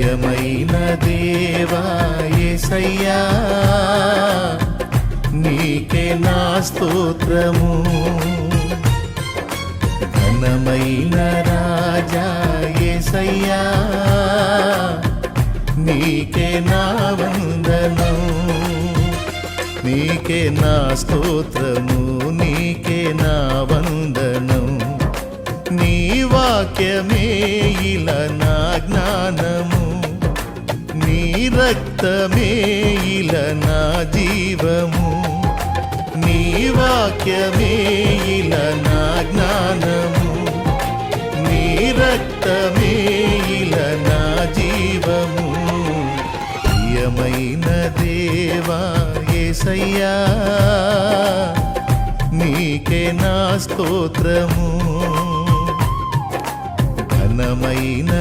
ప్రియమైన దేవా యేసయ్యా నీకే నా స్తోత్రము ఘనమైన రాజా యేసయ్యా నీకే నా వందనం నీకే నా స్తోత్రము నీకే నా వందనం నీ వాక్యమే ఇలా నా జ్ఞానము నీ రక్తమే ఇలా నా జీవము నీ వాక్యమే ఇలా నా జ్ఞానము నీ రక్తమే ఇలా నా జీవము ప్రియమైన దేవా యేసయ్యా నీకే నా స్తోత్రము ఘనమైన